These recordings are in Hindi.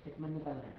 स्टेटमेंट निकाल रहे हैं।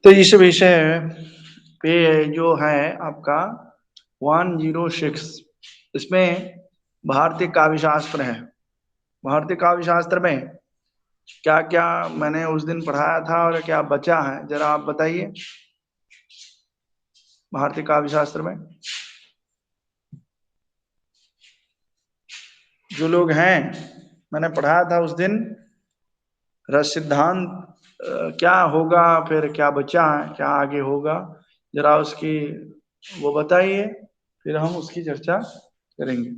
तो इस विषय पे जो है आपका 106 इसमें भारतीय काव्य शास्त्र है। भारतीय काव्य शास्त्र में क्या क्या मैंने उस दिन पढ़ाया था और क्या बचा है जरा आप बताइए। भारतीय काव्य शास्त्र में जो लोग हैं, मैंने पढ़ाया था उस दिन रस सिद्धांत क्या होगा, फिर क्या बचा है, क्या आगे होगा, जरा उसकी वो बताइए, फिर हम उसकी चर्चा करेंगे।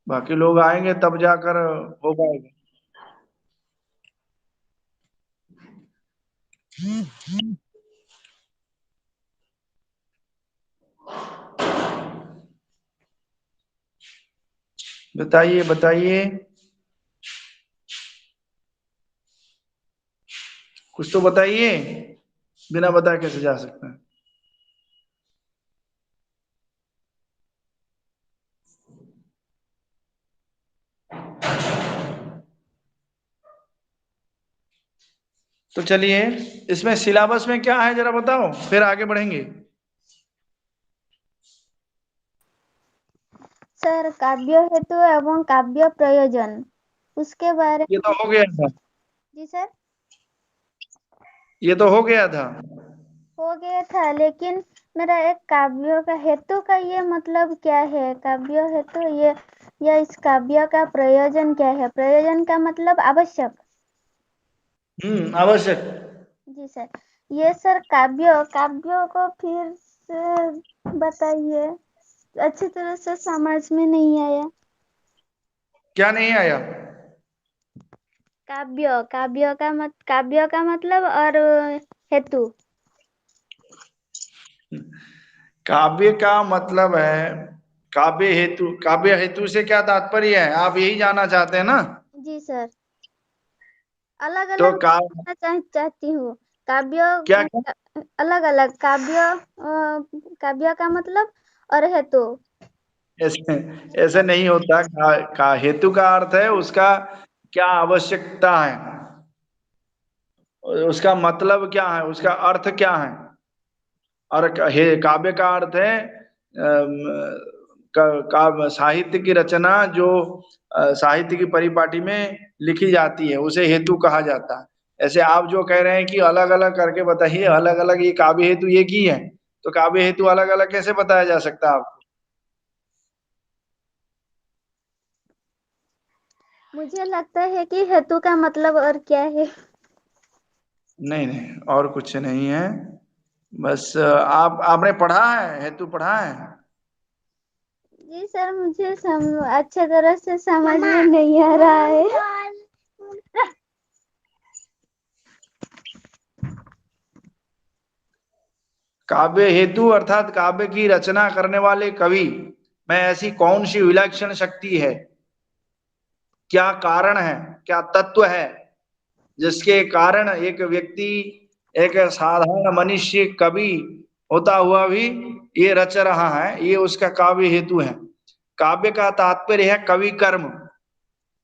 बाकी लोग आएंगे तब जाकर हो पाएगा। बताइए बताइए, कुछ तो बताइए, बिना बताए कैसे जा सकते हैं। तो चलिए, इसमें सिलेबस में क्या है जरा बताओ, फिर आगे बढ़ेंगे। सर काव्य हेतु एवं काव्य प्रयोजन, उसके बारे ये में। तो हो गया था, जी सर। ये तो हो गया था। हो गया था, लेकिन मेरा एक काव्य का हेतु का ये मतलब क्या है, काव्य हेतु ये या इस काव्य का प्रयोजन क्या है, प्रयोजन का मतलब आवश्यक। आवश्यक। जी सर। ये सर काव्य काव्य को फिर से बताइए, अच्छी तरह से समझ में नहीं आया। क्या नहीं आया? काव्य का मतलब और हेतु। काव्य का मतलब है, काव्य हेतु से क्या तात्पर्य है, आप यही जानना चाहते हैं ना? जी सर। अलग तो अलग का चाहती हूँ। काव्य, क्या क्या? अलग अलग काव्य, काव्य का मतलब और हेतु। ऐसे ऐसे नहीं होता। हेतु का अर्थ है उसका क्या आवश्यकता है, उसका मतलब क्या है, उसका अर्थ क्या है। और काव्य का अर्थ है काव्य साहित्य की रचना जो साहित्य की परिपाटी में लिखी जाती है, उसे हेतु कहा जाता है। ऐसे आप जो कह रहे हैं कि अलग अलग करके बताइए, अलग अलग ये काव्य हेतु ये की है, तो काव्य हेतु अलग अलग कैसे बताया जा सकता है आपको? मुझे लगता है कि हेतु का मतलब और क्या है। नहीं नहीं, और कुछ नहीं है। बस आपने पढ़ा है, हेतु पढ़ा है? जी सर, मुझे अच्छे तरह से समझ में नहीं आ रहा है। काव्य हेतु अर्थात काव्य की रचना करने वाले कवि में ऐसी कौन सी विलक्षण शक्ति है, क्या कारण है, क्या तत्व है, जिसके कारण एक व्यक्ति, एक साधारण मनुष्य कवि होता हुआ भी ये रच रहा है, ये उसका काव्य हेतु है। काव्य का तात्पर्य है कवि कर्म।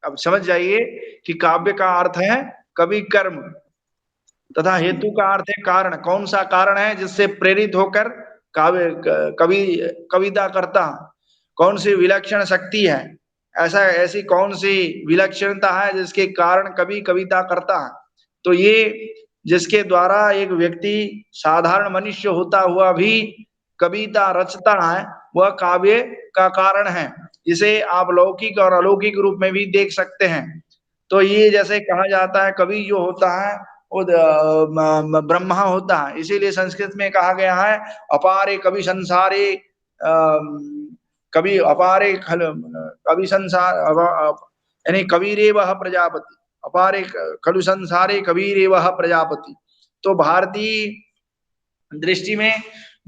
अब समझ जाइए कि काव्य का अर्थ है कवि कर्म, तथा हेतु का अर्थ है कारण। कौन सा कारण है जिससे प्रेरित होकर काव्य कवि कविता करता, कौन सी विलक्षण शक्ति है, ऐसा ऐसी कौन सी विलक्षणता है जिसके कारण कवि कविता करता है। तो ये जिसके द्वारा एक व्यक्ति साधारण मनुष्य होता हुआ भी कविता रचता है, वह काव्य का कारण है। इसे आप लौकिक और अलौकिक रूप में भी देख सकते हैं। तो ये जैसे कहा जाता है कवि जो होता है वो ब्रह्मा होता है, इसीलिए संस्कृत में कहा गया है अपारे कवि संसारे, कवि अपारे खल कवि संसार यानी कविरेवह प्रजापति, अपारे खलु संसारे कविरेवह प्रजापति। तो भारतीय दृष्टि में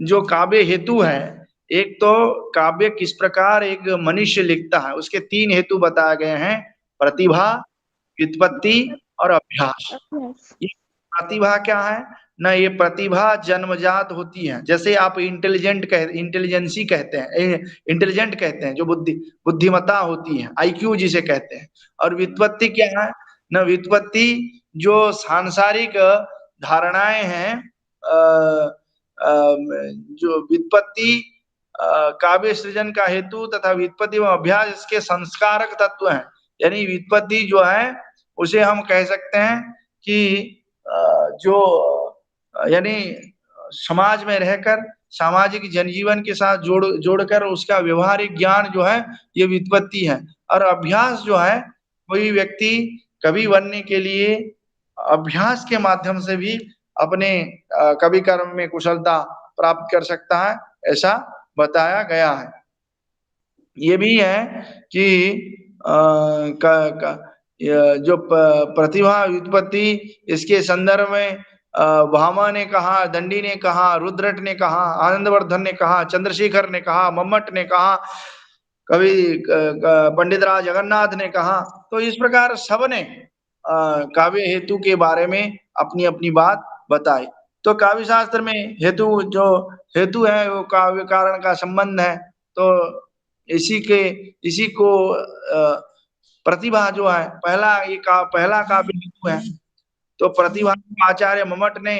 जो काव्य हेतु है, एक तो काव्य किस प्रकार एक मनुष्य लिखता है, उसके तीन हेतु बताए गए हैं: प्रतिभा, व्युत्पत्ति और अभ्यास। अभ्यास। ये प्रतिभा क्या है ना, ये प्रतिभा जन्मजात होती है। जैसे आप इंटेलिजेंसी कहते हैं, इंटेलिजेंट कहते हैं, जो बुद्धिमत्ता होती है, आईक्यू जिसे कहते हैं। और व्युत्पत्ति क्या है ना, व्युत्पत्ति जो सांसारिक धारणाएं हैं, जो व्युत्पत्ति काव्य सृजन का हेतु तथा व्युत्पत्ति एवं अभ्यास इसके संस्कारक तत्व हैं। यानी व्युत्पत्ति जो है उसे हम कह सकते हैं कि जो यानी समाज में रहकर सामाजिक जनजीवन के साथ जोड़कर उसका व्यवहारिक ज्ञान जो है, ये व्युत्पत्ति है। और अभ्यास जो है, कोई व्यक्ति कवि बनने के लिए अभ्यास के माध्यम से भी अपने कवि कर्म में कुशलता प्राप्त कर सकता है, ऐसा बताया गया है। ये भी है कि अ, क, क, जो प्रतिभा व्युत्पत्ति, इसके संदर्भ में भामा ने कहा, दंडी ने कहा, रुद्रट ने कहा, आनंदवर्धन ने कहा, चंद्रशेखर ने कहा, मम्मट ने कहा, कवि पंडित राज जगन्नाथ ने कहा। तो इस प्रकार सबने काव्य हेतु के बारे में अपनी अपनी बात बताई। तो काव्य शास्त्र में हेतु जो हेतु है वो काव्य कारण का संबंध है। तो इसी को प्रतिभा जो है पहला काव्य हेतु है। तो प्रतिभा को आचार्य मम्मट ने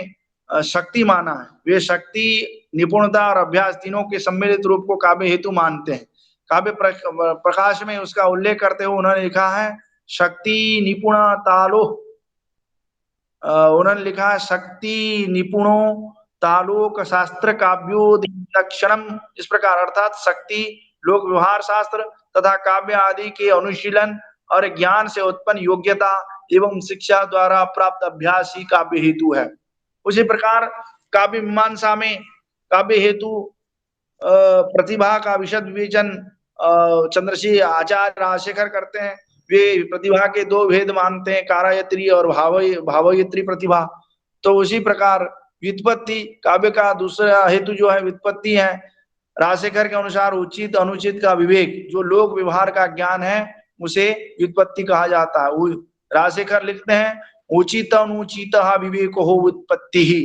शक्ति माना है। वे शक्ति, निपुणता और अभ्यास तीनों के सम्मिलित रूप को काव्य हेतु मानते हैं। काव्य प्रकाश में उसका उल्लेख करते हुए उन्होंने लिखा है शक्ति निपुण तालो। उन्होंने लिखा है शक्ति निपुणो तालोक शास्त्र काव्योदक्षणम। इस प्रकार अर्थात शक्ति, लोक व्यवहार शास्त्र तथा काव्य आदि के अनुशीलन और ज्ञान से उत्पन्न योग्यता एवं शिक्षा द्वारा प्राप्त अभ्यास ही काव्य हेतु है। उसी प्रकार काव्य मीमांसा में काव्य हेतु प्रतिभा का विशद विवेचन चंद्रशेखर आचार्य राजशेखर करते हैं। वे प्रतिभा के दो भेद मानते हैं, कारायत्री और भावयत्री प्रतिभा। तो उसी प्रकार व्युत्पत्ति काव्य का दूसरा हेतु जो है व्युत्पत्ति है। राजशेखर के अनुसार उचित अनुचित का विवेक, जो लोक व्यवहार का ज्ञान है उसे व्युत्पत्ति कहा जाता है। राजशेखर लिखते हैं उचित अनुचित विवेक हो व्युत्पत्ति ही।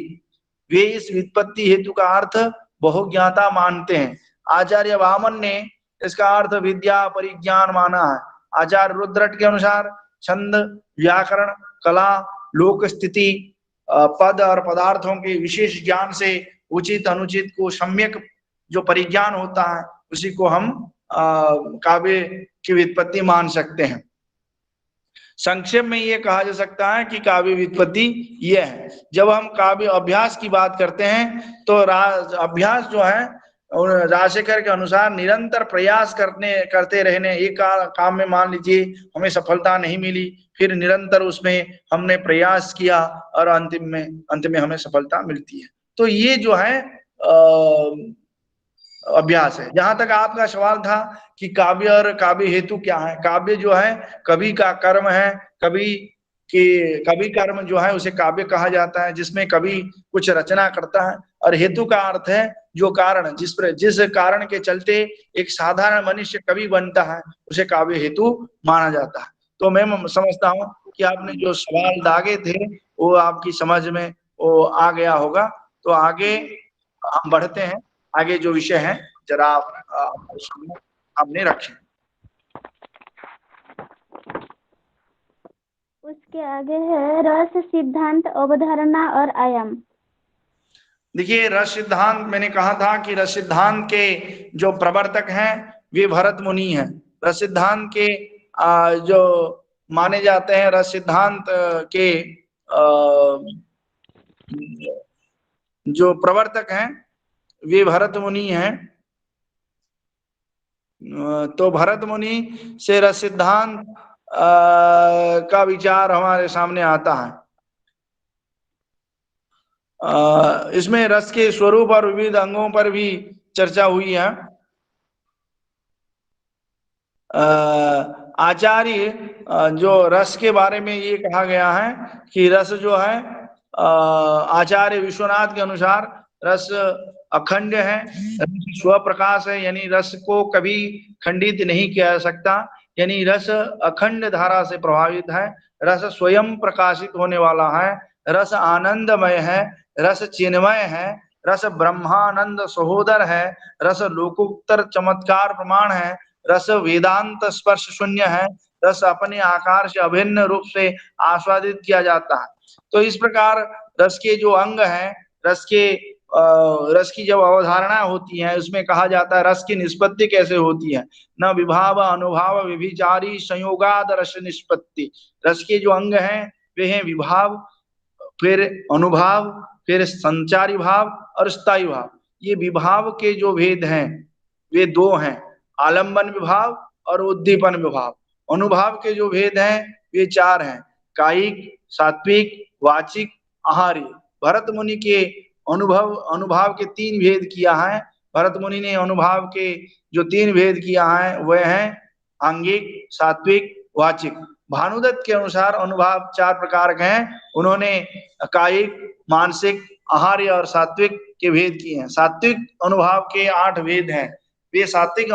वे इस व्युत्पत्ति हेतु का अर्थ बहुज्ञाता मानते हैं। आचार्य वामन ने इसका अर्थ विद्या परिज्ञान माना है। आचार्य रुद्रट के अनुसार छंद, व्याकरण, कला, लोक स्थिति, पद और पदार्थों के विशेष ज्ञान से उचित अनुचित को सम्यक जो परिज्ञान होता है उसी को हम काव्य की व्युत्पत्ति मान सकते हैं। संक्षेप में ये कहा जा सकता है कि काव्य व्युत्पत्ति ये है। जब हम काव्य अभ्यास की बात करते हैं तो अभ्यास जो है राजशेखर के अनुसार निरंतर प्रयास करते रहने। एक काम में मान लीजिए हमें सफलता नहीं मिली, फिर निरंतर उसमें हमने प्रयास किया और अंत में हमें सफलता मिलती है। तो ये जो है अभ्यास है। जहां तक आपका सवाल था कि काव्य और काव्य हेतु क्या है, काव्य जो है कवि का कर्म है। कवि कर्म जो है उसे काव्य कहा जाता है, जिसमें कवि कुछ रचना करता है। और हेतु का अर्थ है जो कारण, जिस कारण के चलते एक साधारण मनुष्य कवि बनता है उसे काव्य हेतु माना जाता है। तो मैं समझता हूँ कि आपने जो सवाल दागे थे वो आपकी समझ में वो आ गया होगा। तो आगे हम बढ़ते हैं। आगे जो विषय है जरा आप सामने रखें। उसके आगे है रस सिद्धांत, अवधारणा और आयाम। देखिए रस सिद्धांत, मैंने कहा था कि रस सिद्धांत के जो प्रवर्तक हैं वे भरत मुनि हैं। रस सिद्धांत के जो माने जाते हैं, रस सिद्धांत के जो प्रवर्तक हैं वे भरत मुनि हैं। तो भरत मुनि से रस सिद्धांत का विचार हमारे सामने आता है। इसमें रस के स्वरूप और विविध अंगों पर भी चर्चा हुई है। आचार्य जो रस के बारे में ये कहा गया है कि रस जो है आचार्य विश्वनाथ के अनुसार रस अखंड है, स्वप्रकाश है, यानी रस को कभी खंडित नहीं किया जा सकता। यानी रस अखंड धारा से प्रभावित है, रस स्वयं प्रकाशित होने वाला है, रस आनंदमय है, रस चिन्मय है, रस ब्रह्मानंद सहोदर है, रस लोकोत्तर चमत्कार प्रमाण है, रस वेदांत स्पर्श शून्य है, रस अपने आकार से अभिन्न रूप से आस्वादित किया जाता है। तो इस प्रकार रस के जो अंग हैं, रस की जब अवधारणा होती है उसमें कहा जाता है रस की निष्पत्ति कैसे होती है। न विभाव अनुभाव विभिचारी संयोगाद रस निष्पत्ति। रस के जो अंग हैं वे हैं विभाव, फिर अनुभाव, फिर संचारी भाव और स्थायी भाव। ये विभाव के जो भेद हैं वे दो हैं, आलंबन विभाव और उद्दीपन विभाव। अनुभाव के जो भेद हैं वे चार हैं, कायिक, सात्विक, वाचिक, आहारी। भरत मुनि के अनुभाव के तीन भेद किया है। भरत मुनि ने अनुभाव के जो तीन भेद किया है वह है आंगिक, सात्विक, वाचिक। भानुदत्त के अनुसार अनुभाव 4 प्रकार के हैं। उन्होंने कायिक, मानसिक, आहार्य और सात्विक के भेद किए हैं। सात्विक अनुभाव के 8 भेद हैं। वे सात्विक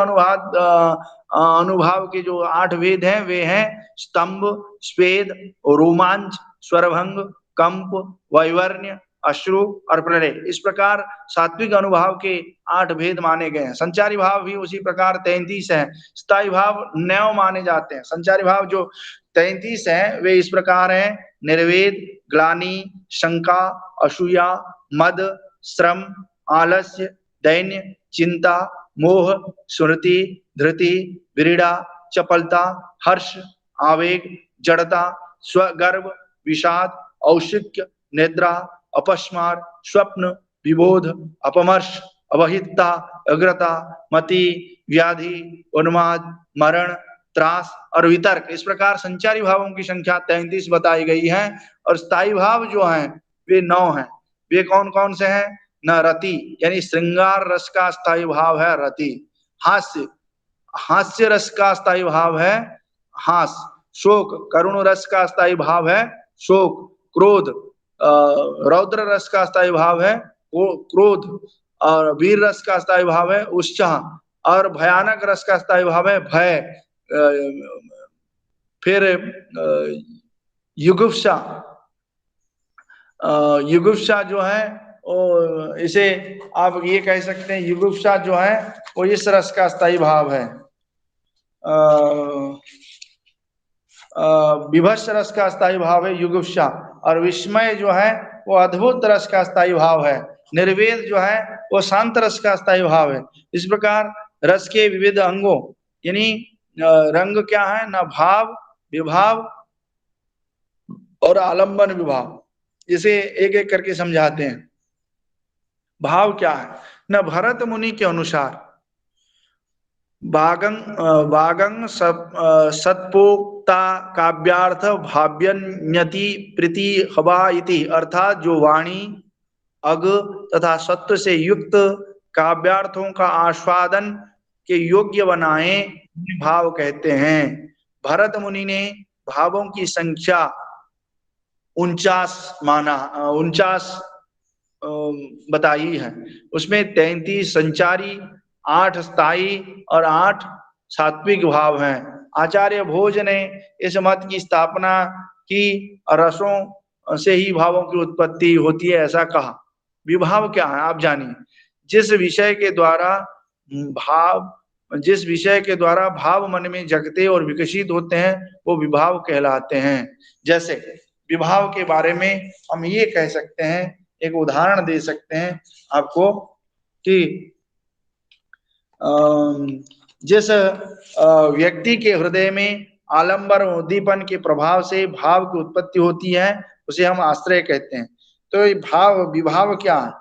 अनुभाव के जो 8 भेद हैं वे हैं स्तंभ, स्वेद, रोमांच, स्वरभंग, कंप, वैवर्ण्य, अश्रु और प्रलय। इस प्रकार सात्विक अनुभाव के 8 भेद माने गए हैं। संचारी भाव भी उसी प्रकार 33 है। स्थायी भाव 9 माने जाते हैं। संचारी भाव जो 33 है वे इस प्रकार हैं: निर्वेद, ग्लानि, शंका, असूया, मद, श्रम, आलस्य, दैन्य, चिंता, मोह, स्मृति, धृति, विरीड़ा, चपलता, हर्ष, आवेग, जड़ता, स्वगर्व, विषाद, औषिक्य, निद्रा, अपस्मार, स्वप्न, विबोध, अपमर्श, अवहितता, अग्रता, मति, व्याधि, उन्माद, मरण, त्रास और वितर्क। इस प्रकार संचारी भावों की संख्या 33 बताई गई है। और स्थायी भाव जो हैं वे 9 हैं। वे कौन कौन से हैं? न रति यानी श्रृंगार रस का स्थायी भाव है रति। हास्य, हास्य रस का स्थायी भाव है हास। शोक, करुण रस का स्थायी भाव है शोक। क्रोध, रौद्र रस का स्थायी भाव है क्रोध। और वीर रस का स्थायी भाव है उत्साह। और भयानक रस का स्थायी भाव है भय। फिर युगुप्सा, युगुप्सा जो है इसे आप ये कह सकते हैं, युगुप्सा जो है वो इस रस का स्थायी भाव है। विभत्स रस का स्थायी भाव है युगुप्सा। और विस्मय जो है वो अद्भुत रस का स्थायी भाव है। निर्वेद जो है वो शांत रस का स्थायी भाव है। इस प्रकार रस के विविध अंगों यानी रंग क्या है? न भाव, विभाव और आलंबन विभाव। इसे एक एक करके समझाते हैं। भाव क्या है? न भरत मुनि के अनुसार वागं सत्पोक्ता काव्यार्थ भाव्यन्यति प्रीति हवा इति, अर्थात जो वाणी, अग तथा सत्व से युक्त काव्यार्थों का आस्वादन के योग्य बनाए भाव कहते हैं। भरत मुनि ने भावों की संख्या 49 बताई है। उसमें 33 संचारी, 8 स्थायी और 8 सात्विक भाव हैं। आचार्य भोज ने इस मत की स्थापना की, रसों से ही भावों की उत्पत्ति होती है ऐसा कहा। विभाव क्या है आप जानिए। जिस विषय के द्वारा भाव मन में जगते और विकसित होते हैं वो विभाव कहलाते हैं। जैसे विभाव के बारे में हम ये कह सकते हैं, एक उदाहरण दे सकते हैं आपको कि जिस व्यक्ति के हृदय में आलंबन और उद्दीपन के प्रभाव से भाव की उत्पत्ति होती है उसे हम आश्रय कहते हैं। तो विभाव क्या है?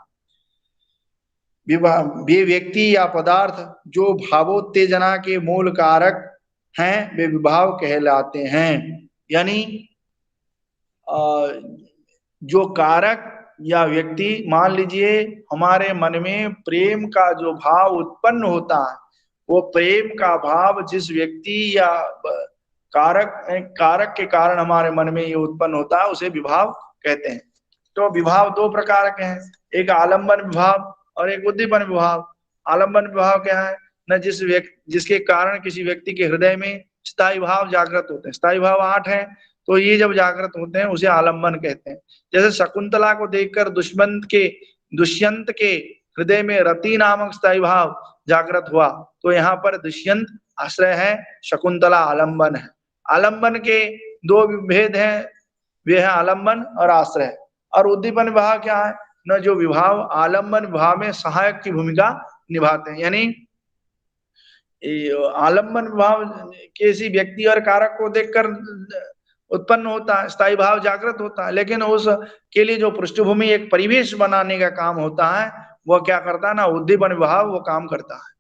वे व्यक्ति या पदार्थ जो भावोत्तेजना के मूल कारक हैं वे विभाव कहलाते हैं। यानी जो कारक या व्यक्ति, मान लीजिए हमारे मन में प्रेम का जो भाव उत्पन्न होता है, वो प्रेम का भाव जिस व्यक्ति या कारक के कारण हमारे मन में ये उत्पन्न होता है उसे विभाव कहते हैं। तो विभाव 2 प्रकार के हैं, एक आलंबन विभाव और एक उद्दीपन विभाव। आलंबन विभाव क्या है? न जिसके कारण किसी व्यक्ति के हृदय में स्थायी भाव जागृत होते हैं। स्थायी भाव 8 हैं, तो ये जब जागृत होते हैं उसे आलंबन कहते हैं। जैसे शकुंतला को देखकर दुष्यंत के हृदय में रति नामक स्थायी भाव जागृत हुआ, तो यहाँ पर दुष्यंत आश्रय है, शकुंतला आलंबन है। आलंबन के 2 भेद हैं, वे हैं आलंबन और आश्रय। और उद्दीपन विभाव क्या है? न जो विभाव आलंबन विभाव में सहायक की भूमिका निभाते हैं। यानी आलंबन विभाव किसी व्यक्ति और कारक को देखकर उत्पन्न होता है, स्थायी भाव जागृत होता है, लेकिन उसके लिए जो पृष्ठभूमि एक परिवेश बनाने का काम होता है वह क्या करता है ना, उद्दीपन विभाव वो काम करता है।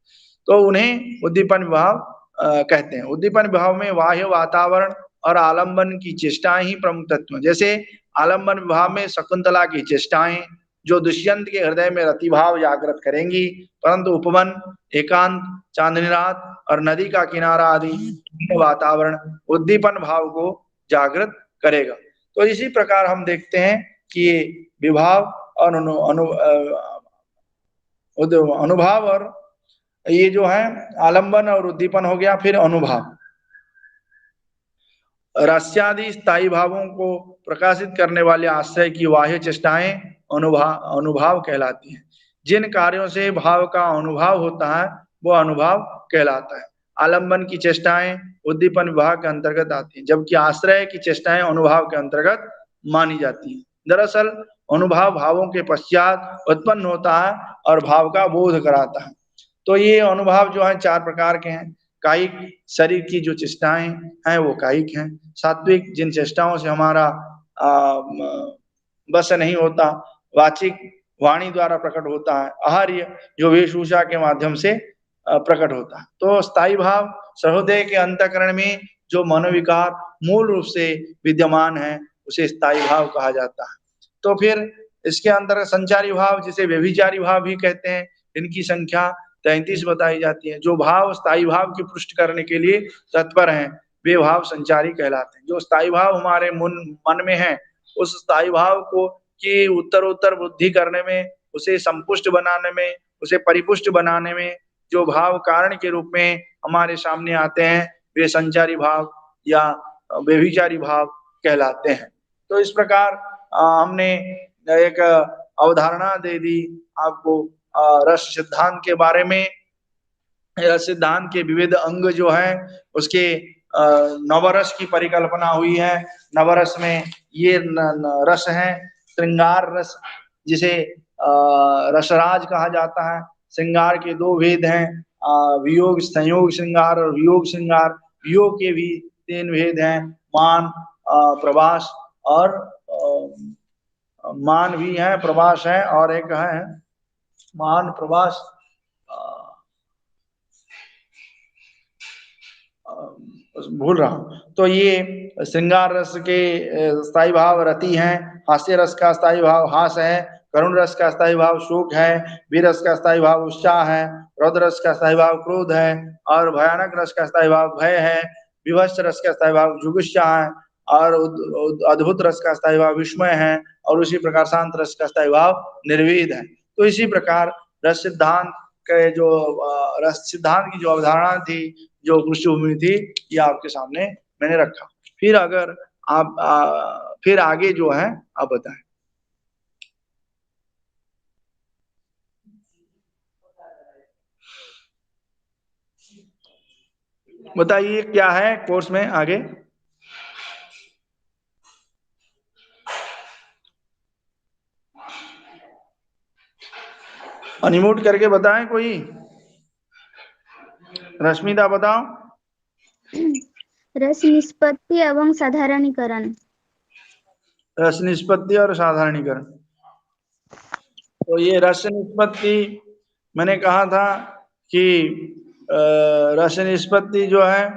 तो उन्हें उद्दीपन विभाव कहते हैं। उद्दीपन विभाव में बाह्य वातावरण और आलंबन की चेष्टाएं ही प्रमुख तत्व हैं। जैसे आलंबन विभाव में शकुंतला की चेष्टाएं जो दुष्यंत के हृदय में रतिभाव जागृत करेंगी, परंतु उपवन, एकांत, चांदनी रात और नदी का किनारा आदि वातावरण उद्दीपन भाव को जागृत करेगा। तो इसी प्रकार हम देखते हैं कि ये विभाव और अनुभाव और ये जो है आलंबन और उद्दीपन हो गया, फिर अनुभाव। रस्यादि स्थायी भावों को प्रकाशित करने वाले आश्रय की बाह्य चेष्टाएं अनुभाव कहलाती हैं। जिन कार्यों से भाव का अनुभाव होता है वो अनुभाव कहलाता है। आलंबन की चेष्टाएं उद्दीपन विभाग के अंतर्गत आती हैं, जबकि आश्रय की चेष्टाएं अनुभाव के अंतर्गत मानी जाती हैं। दरअसल अनुभाव भावों के पश्चात उत्पन्न होता है और भाव का बोध कराता है। तो ये अनुभाव जो है 4 प्रकार के हैं। कायिक, शरीर की जो चेष्टाएं हैं वो कायिक हैं। सात्विक, जिन चेष्टाओं से हमारा बस नहीं होता। वाचिक, वाणी द्वारा प्रकट होता है। आहार्य, जो वेशभूषा के माध्यम से प्रकट होता है। तो स्थायी भाव सहृदय के अंतःकरण में जो मनोविकार मूल रूप से विद्यमान है उसे स्थायी भाव कहा जाता है। तो फिर इसके अंतर्गत संचारी भाव, जिसे व्यभिचारी भाव भी कहते हैं, इनकी संख्या 33 बताई जाती है। जो भाव स्थायी भाव की पुष्टि करने के लिए तत्पर हैं वे भाव संचारी कहलाते हैं। जो स्थायी भाव हमारे मन में है उस स्थायी भाव को की उत्तर वृद्धि करने में, उसे संपुष्ट बनाने में, उसे परिपुष्ट बनाने में जो भाव कारण के रूप में हमारे सामने आते हैं वे संचारी भाव या व्यभिचारी भाव कहलाते हैं। तो इस प्रकार हमने एक अवधारणा दे दी आपको रस सिद्धांत के बारे में। रस सिद्धांत के विविध अंग जो है उसके नवरस की परिकल्पना हुई है। नवरस में ये रस है श्रृंगार रस, जिसे रसराज कहा जाता है। श्रृंगार के 2 भेद हैं, वियोग संयोग श्रृंगार और वियोग श्रृंगार। वियोग के भी 3 भेद हैं, मान, प्रवास और मान भी है, प्रवास है, और एक है मान प्रवास भूल रहा हूं। तो ये श्रृंगार रस के स्थायी भाव रति हैं। हास्य रस का स्थायी भाव हास है। करुण रस का स्थायी भाव शोक है। वीर रस का स्थायी भाव उत्साह है। रौद्र रस का स्थायी भाव क्रोध है। और भयानक रस का स्थायी भाव भय है। विभत्स रस का स्थायी भाव जुगुप्सा है। और अद्भुत रस का स्थायी भाव विस्मय है। और उसी प्रकार शांत रस का स्थायी भाव निर्वेद है। तो इसी प्रकार रस सिद्धांत के जो रस सिद्धांत की जो अवधारणा थी, जो पृष्ठभूमि थी, ये आपके सामने मैंने रखा। फिर अगर आप फिर आगे जो है आप बताएं। बताइए क्या है कोर्स में आगे। अनम्यूट करके बताएं कोई। रश्मिता बताओ। रस निष्पत्ति एवं साधारणीकरण। रस निष्पत्ति और साधारणीकरण। तो ये रस निष्पत्ति मैंने कहा था कि रस निष्पत्ति जो है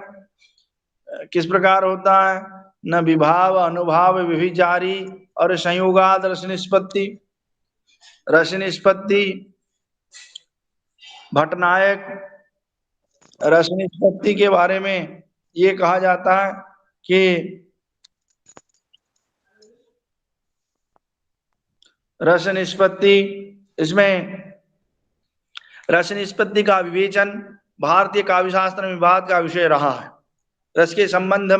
किस प्रकार होता है, न विभाव, अनुभाव, व्यभिचारी और संयोगाद रस निष्पत्ति। रस निष्पत्ति भट्टनायक रस निष्पत्ति के बारे में ये कहा जाता है कि रस निष्पत्ति, इसमें रस निष्पत्ति का विवेचन भारतीय काव्यशास्त्र में विवाद का विषय रहा है। रस के संबंध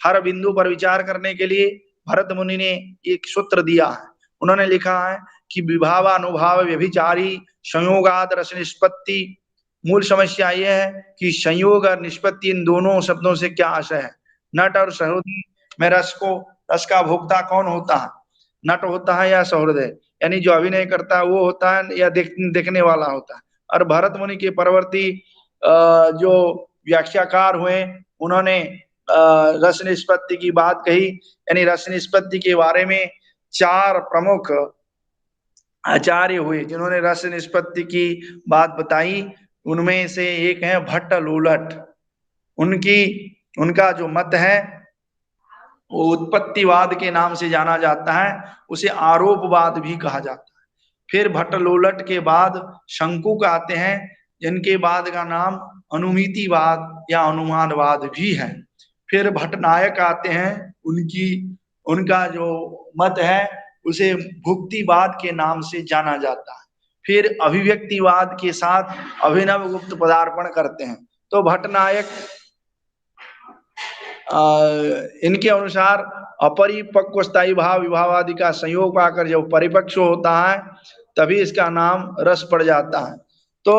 हर बिंदु पर विचार करने के लिए भरत मुनि ने एक सूत्र दिया है। उन्होंने लिखा है कि विभावानुभाव व्यभिचारी संयोगाद रस निष्पत्ति। मूल समस्या यह है कि संयोग और निष्पत्ति इन दोनों शब्दों से क्या आशय है। नट और सहृदय में रस का भोक्ता कौन होता है, नट होता है या सहृदय, यानी जो अभिनय करता है वो होता है या देखने वाला होता है। और भरत मुनि के परवर्ती जो व्याख्याकार हुए उन्होंने रस निष्पत्ति की बात कही, यानी रस निष्पत्ति के बारे में 4 प्रमुख आचार्य हुए जिन्होंने रस निष्पत्ति की बात बताई। उनमें से एक है भट्ट लूलट। उनका जो मत है वो उत्पत्तिवाद के नाम से जाना जाता है, उसे आरोपवाद भी कहा जाता है। फिर भट्ट लूलट के बाद शंकुक आते हैं, जिनके बाद का नाम अनुमितिवाद या अनुमानवाद भी है। फिर भट्टनायक आते हैं, उनका जो मत है उसे भुक्तिवाद के नाम से जाना जाता है। फिर अभिव्यक्तिवाद के साथ अभिनव गुप्त पदार्पण करते हैं। तो भट्टनायक इनके अनुसार अपरिपक्व स्थायी भाव विभावादि का संयोग पाकर जब परिपक्व होता है तभी इसका नाम रस पड़ जाता है। तो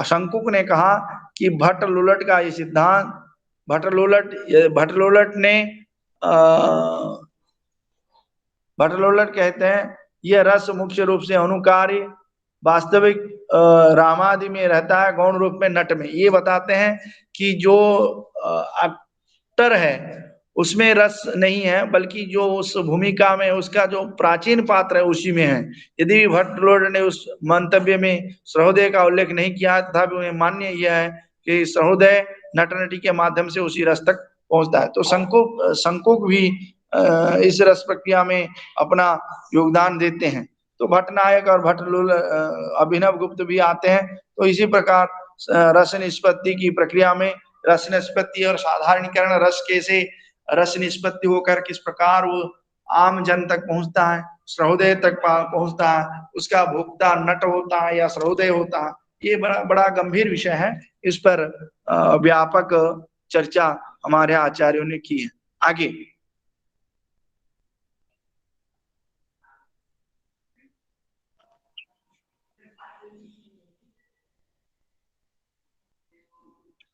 शंकुक ने कहा कि भट्टलुलट का ये सिद्धांत, भट्टलुलट कहते हैं यह रस मुख्य रूप से अनुकारी वास्तविक रामादि में रहता है, गौण रूप में नट में। ये बताते हैं कि जो एक्टर है उसमें रस नहीं है, बल्कि जो उस भूमिका में उसका जो प्राचीन पात्र है उसी में है। यदि भट्टलुलट ने उस मंतव्य में सहोदय का उल्लेख नहीं किया तथापि उन्हें मान्य यह है कि सहोदय नट नटी के माध्यम से उसी रस तक पहुंचता है। तो शंकुक भी इस रस प्रक्रिया में अपना योगदान देते हैं। तो भट्टनायक और अभिनव गुप्त भी आते हैं। तो इसी प्रकार रस निष्पत्ति की प्रक्रिया में रस निष्पत्ति और साधारणीकरण, रस कैसे रस निष्पत्ति होकर किस प्रकार वो आम जन तक पहुंचता है, सहोदय तक पहुंचता है, उसका भोक्ता नट होता है या सहोदय होता है, ये बड़ा गंभीर विषय है। इस पर व्यापक चर्चा हमारे आचार्यों ने की है।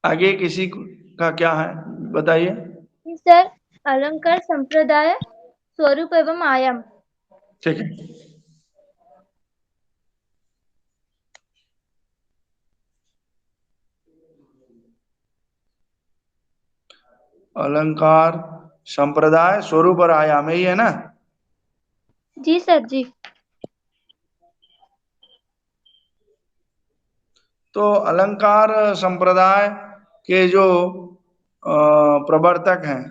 आगे किसी का क्या है बताइए। सर, अलंकार संप्रदाय, स्वरूप एवं आयाम। ठीक है। अलंकार संप्रदाय, स्वरूप और आयाम, यही है ना? जी सर जी। तो अलंकार संप्रदाय के जो प्रवर्तक हैं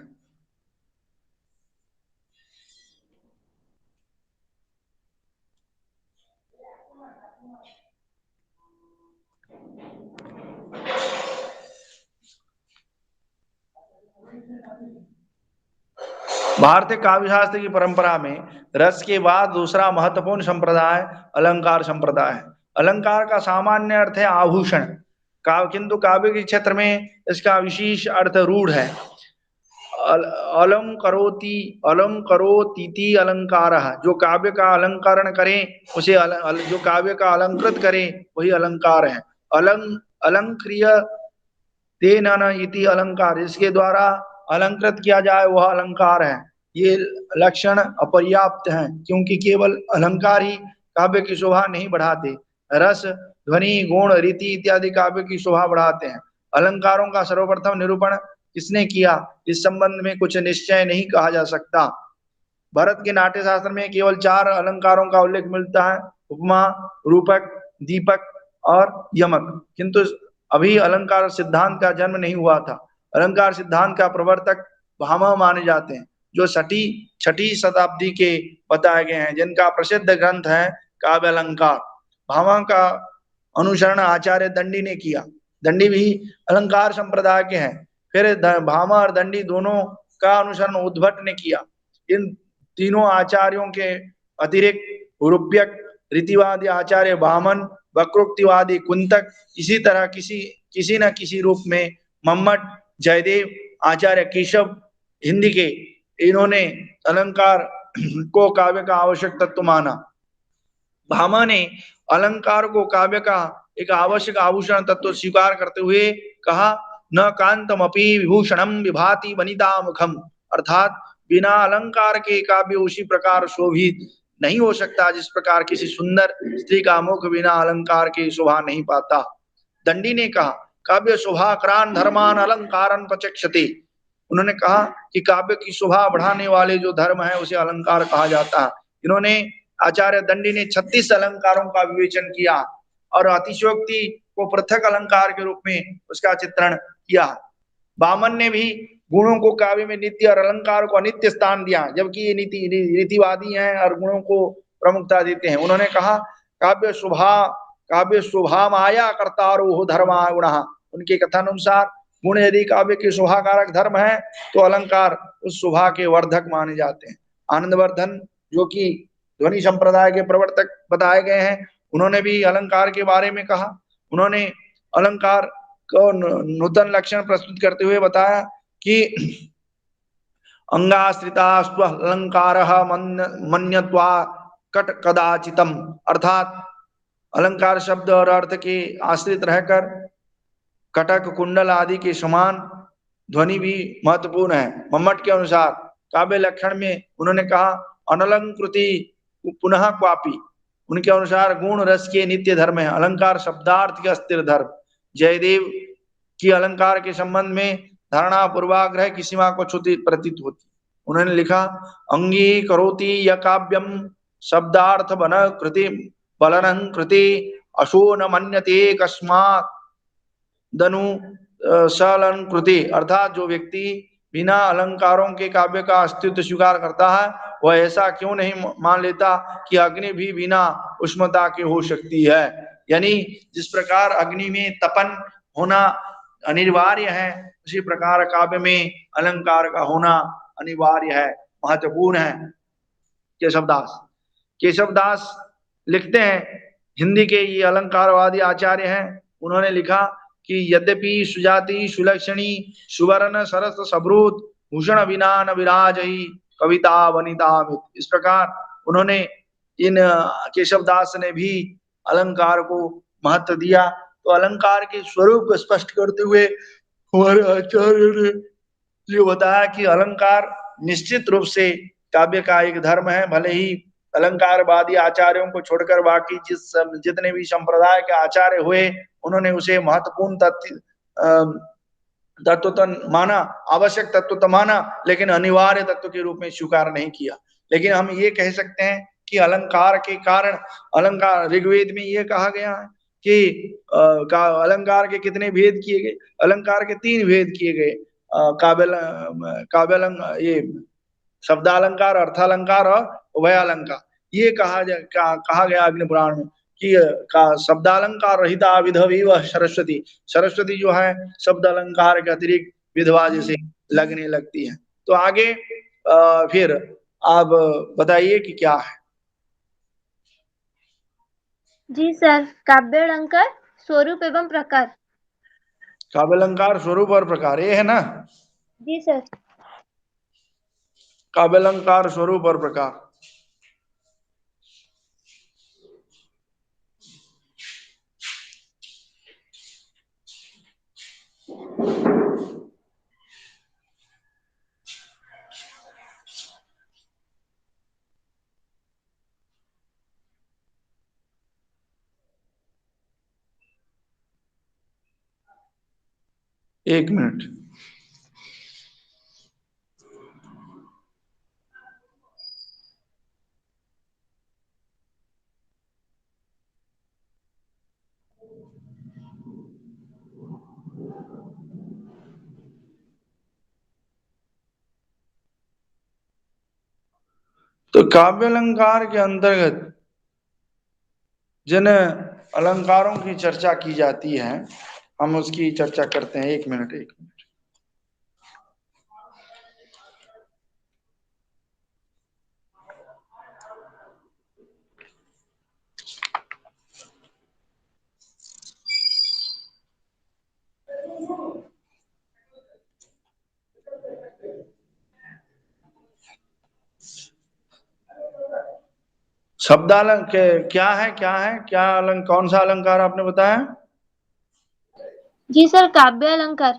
भारतीय काव्य शास्त्र की परंपरा में रस के बाद दूसरा महत्वपूर्ण संप्रदाय अलंकार संप्रदाय है। अलंकार का सामान्य अर्थ है आभूषण, किंतु काव्य के क्षेत्र में इसका विशेष अर्थ रूढ़ है। अलंकरोतीति अलंकार, जो काव्य का अलंकरण करें उसे जो काव्य का अलंकृत करें वही अलंकार है। अलंक्रिय तेन इति अलंकार, इसके द्वारा अलंकृत किया जाए वह अलंकार है। ये लक्षण अपर्याप्त हैं, क्योंकि केवल अलंकार ही काव्य की शोभा नहीं बढ़ाते। रस, ध्वनि, गुण, रीति इत्यादि काव्य की शोभा बढ़ाते हैं। अलंकारों का सर्वप्रथम निरूपण किसने किया, इस संबंध में कुछ निश्चय नहीं कहा जा सकता। भरत के नाट्य शास्त्र में केवल 4 अलंकारों का उल्लेख मिलता है, उपमा, रूपक, दीपक और यमक। किंतु अभी अलंकार सिद्धांत का जन्म नहीं हुआ था। अलंकार सिद्धांत का प्रवर्तक भामह माने जाते हैं, जो छठी शताब्दी के बताए गए हैं, जिनका प्रसिद्ध ग्रंथ है काव्य अलंकार। भामह का अनुसरण आचार्य दंडी ने किया। दंडी भी अलंकार संप्रदाय के हैं। फिर भामह और दंडी दोनों का अनुसरण उद्भट ने किया। इन तीनों आचार्यों के अतिरिक्त रूप्यक, रीतिवादी आचार्य वामन, वक्रोक्तिवादी कुंतक, इसी तरह किसी न किसी रूप में मम्मट, जयदेव, आचार्य केशव हिंदी के, इन्होंने अलंकार को काव्य का आवश्यक तत्व माना। भामह ने अलंकार को काव्य का एक आवश्यक आभूषण तत्व स्वीकार करते हुए कहा, न कांतमपि विभूषणम विभाति वनिता मुखम, अर्थात बिना अलंकार के काव्य उसी प्रकार शोभित नहीं हो सकता जिस प्रकार किसी सुंदर स्त्री का मुख बिना अलंकार के शोभा नहीं पाता। दंडी ने कहा, काव्य शोभाक्रान धर्मान अलंकारन प्रचक्षते। उन्होंने कहा कि काव्य की शोभा बढ़ाने वाले जो धर्म है उसे अलंकार कहा जाता है। इन्होंने आचार्य दंडी ने 36 अलंकारों का विवेचन किया और अतिशयोक्ति को पृथक अलंकार के रूप में उसका चित्रण किया। वामन ने भी गुणों को काव्य में नित्य और अलंकार को अनित्य स्थान दिया, जबकि ये रीतिवादी हैं और गुणों को प्रमुखता देते हैं। उन्होंने कहा, काव्य शोभा माया कर्तारो धर्मा गुणः। उनके कथानुसार गुण यदि काव्य के शोभाकारक धर्म है तो अलंकार उस शोभा के वर्धक माने जाते हैं। आनंदवर्धन जो कि ध्वनि संप्रदाय के प्रवर्तक बताए गए हैं, उन्होंने भी अलंकार के बारे में कहा। उन्होंने अलंकार को नूतन लक्षण प्रस्तुत करते हुए बताया कि अंगाश्रितास्त्व अलंकार मन्यत्वा कट कदाचितम, अर्थात अलंकार शब्द और अर्थ के आश्रित रहकर कटक कुंडल आदि के समान ध्वनि भी महत्वपूर्ण है। मम्मट के अनुसार काव्य लक्षण में उन्होंने कहा अनलंकृति पुनः क्वापी। उनके अनुसार गुण रस के नित्य धर्म है, अलंकार शब्दार्थ के अस्थिर धर्म। जयदेव की अलंकार के संबंध में धारणा पूर्वाग्रह की सीमा को छूती प्रतीत होती। उन्होंने लिखा अंगी करोति य काव्यम शब्दार्थ बन कृति बलन कृति अशो न मन्यते कस्मात् दनु सलन कृति, अर्थात जो व्यक्ति बिना अलंकारों के काव्य का अस्तित्व स्वीकार करता है वह ऐसा क्यों नहीं मान लेता कि अग्नि भी बिना उष्णता के हो सकती है। यानी जिस प्रकार अग्नि में तपन होना अनिवार्य है, उसी प्रकार काव्य में अलंकार का होना अनिवार्य है, महत्वपूर्ण है। केशवदास लिखते हैं, हिंदी के ये अलंकारवादी आचार्य हैं, उन्होंने लिखा कि यद्यपि सुजाति सुलक्षणी सुवर्ण सरस सबरूत भूषण बिना न विराजही कविता वनितामित। इस प्रकार उन्होंने इन केशवदास ने भी अलंकार को महत्व दिया। तो अलंकार के स्वरूप को स्पष्ट करते हुए हमारे आचार्य ने ये बताया कि अलंकार निश्चित रूप से काव्य का एक धर्म है। भले ही अलंकारवादी आचार्यों को छोड़कर बाकी जितने भी संप्रदाय के आचार्य हुए उन्होंने उसे महत्वपूर्ण तत्व तो माना, आवश्यक तत्व तो माना, लेकिन अनिवार्य तत्व के रूप में स्वीकार नहीं किया। लेकिन हम ये कह सकते हैं कि अलंकार के कारण, अलंकार ऋग्वेद में ये कहा गया है कि अलंकार के कितने भेद किए गए, अलंकार के 3 भेद किए गए, काव्य ये शब्दालंकार, अर्थालंकार और उभयालंकार। ये कहा गया अग्नि पुराण में कि शब्दालंकार रहिता विधवीव सरस्वती, सरस्वती जो है शब्द अलंकार के अतिरिक्त विधवा जैसे लगने लगती है। तो आगे फिर आप बताइए कि क्या है। जी सर, काव्यालंकार स्वरूप एवं प्रकार। काव्यालंकार स्वरूप और प्रकार ये है ना? जी सर। काव्यालंकार स्वरूप और प्रकार। एक मिनट। तो काव्यालंकार के अंतर्गत जिन अलंकारों की चर्चा की जाती है हम उसकी चर्चा करते हैं। एक मिनट। शब्दालंकार क्या कौन सा अलंकार आपने बताया? जी सर, काव्यालंकार।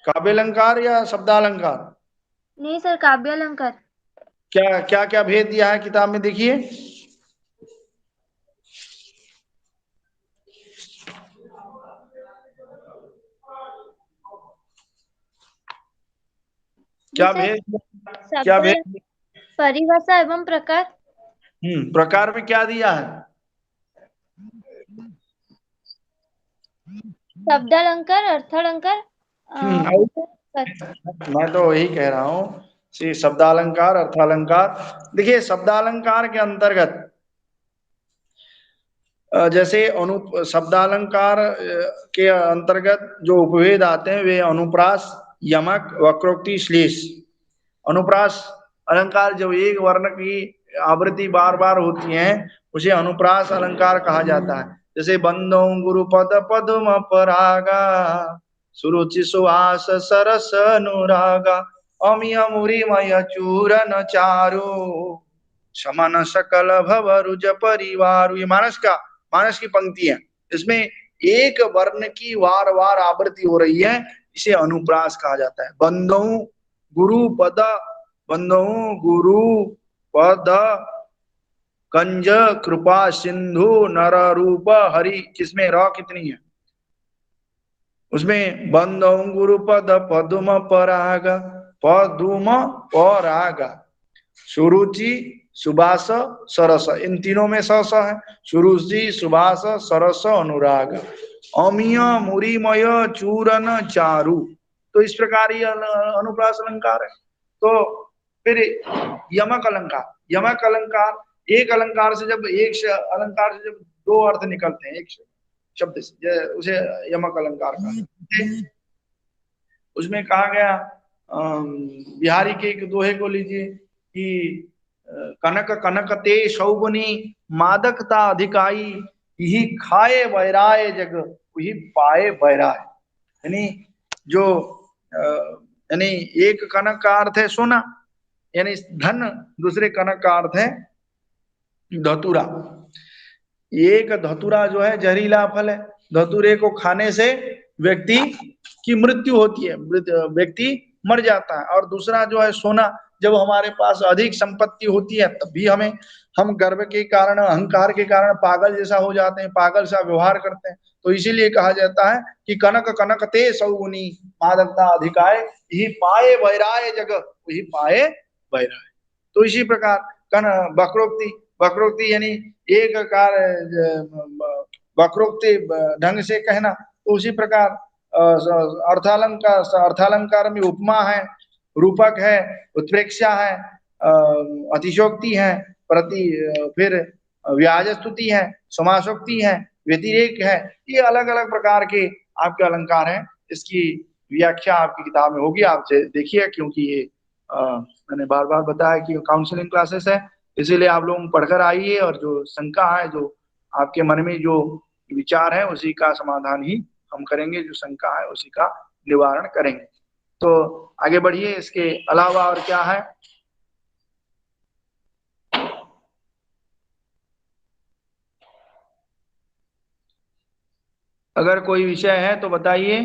काव्यालंकार या शब्दालंकार? नहीं सर, काव्यालंकार। क्या भेद दिया है किताब में, देखिए। क्या भेद? परिभाषा एवं प्रकार। प्रकार में क्या दिया है? शब्दालंकार, अर्थालंकार। मैं तो वही कह रहा हूँ, शब्दालंकार, अर्थालंकार। देखिए शब्दालंकार के अंतर्गत जैसे शब्दालंकार के अंतर्गत जो उपभेद आते हैं वे अनुप्रास, यमक, वक्रोक्ति, श्लेष। अनुप्रास अलंकार जब एक वर्ण की आवृत्ति बार बार होती है उसे अनुप्रास अलंकार कहा जाता है। जैसे बंदो गुरुपद पद्म परागा, सुरुचि सुहास सरस अनुरागा, अमिय मुरिमय चूरन चारु, समन सकल भव रुज परिवार। ये मानस की पंक्ति है। इसमें एक वर्ण की वार वार आवृत्ति हो रही है, इसे अनुप्रास कहा जाता है। बंदो गुरु पद, बंदो गुरु पद कंज कृपा सिंधु नर रूप हरि, जिसमें र कितनी है, उसमें बंदो गुरु पद पदुम पराग, पदुम पराग, सुरुचि सुबास सरस, इन तीनों में स है। सुरुचि सुबास सरस अनुराग, अमीय मुरिमय चूरन चारु। तो इस प्रकार ये अनुप्रास अलंकार है। तो फिर यमक अलंकार, यमक अलंकार एक अलंकार से जब अलंकार से जब दो अर्थ निकलते हैं एक शब्द से, उसे यमक अलंकार कहा जाता है। उसमें कहा गया बिहारी के एक दोहे को लीजिए कि कनक कनक ते शौबनी मादकता अधिकाई, यही खाए बैराए जग वही पाए बैराए। यानी जो यानी एक कनक का अर्थ है सोना यानी धन, दूसरे कनक का अर्थ है धतूरा। एक धतूरा जो है जहरीला फल है, धतूरे को खाने से व्यक्ति की मृत्यु होती है, व्यक्ति मर जाता है। और दूसरा जो है सोना, जब हमारे पास अधिक संपत्ति होती है तब भी हम गर्व के कारण, अहंकार के कारण पागल जैसा हो जाते हैं, पागल सा व्यवहार करते हैं। तो इसीलिए कहा जाता है कि कनक कनक ते सौगुनी मादकता अधिकाय, यही पाए बैराय जग वही पाए बैराय। तो इसी प्रकार वक्रोक्ति, वक्रोक्ति यानी एक वक्रोक्ति ढंग से कहना। तो उसी प्रकार अर्थालंकार में उपमा है, रूपक है, उत्प्रेक्षा है, अतिशोक्ति है, फिर व्याजस्तुति है, समासोक्ति है, व्यतिरेक है। ये अलग अलग प्रकार के आपके अलंकार हैं। इसकी व्याख्या आपकी किताब में होगी, आप देखिए, क्योंकि ये मैंने बार बार बताया कि काउंसलिंग क्लासेस है, इसीलिए आप लोग पढ़कर आइए और जो शंका है, जो आपके मन में जो विचार है उसी का समाधान ही हम करेंगे, जो शंका है उसी का निवारण करेंगे। तो आगे बढ़िए। इसके अलावा और क्या है? अगर कोई विषय है तो बताइए।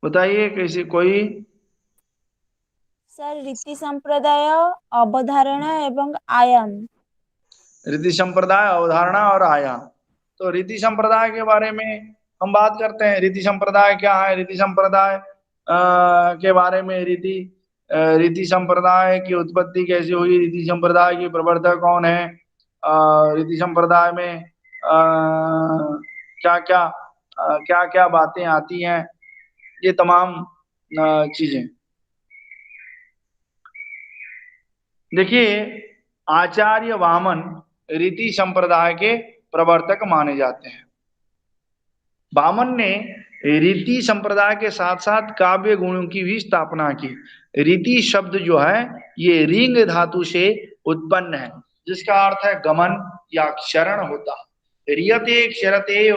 बताइए कैसे कोई। सर रीति संप्रदाय, अवधारणा एवं आयाम। रीति संप्रदाय, अवधारणा और आयाम। तो रीति संप्रदाय के बारे में हम बात करते हैं। रीति संप्रदाय क्या है? रीति संप्रदाय के बारे में, रीति संप्रदाय की उत्पत्ति कैसे हुई, रीति संप्रदाय की प्रवर्तक कौन है, रीति संप्रदाय में क्या क्या बातें आती हैं, ये तमाम चीजें। देखिए, आचार्य वामन रीति संप्रदाय के प्रवर्तक माने जाते हैं। वामन ने रीति संप्रदाय के साथ साथ काव्य गुणों की भी स्थापना की। रीति शब्द जो है ये रिंग धातु से उत्पन्न है, जिसका अर्थ है गमन या क्षरण होता है। रियते क्षरते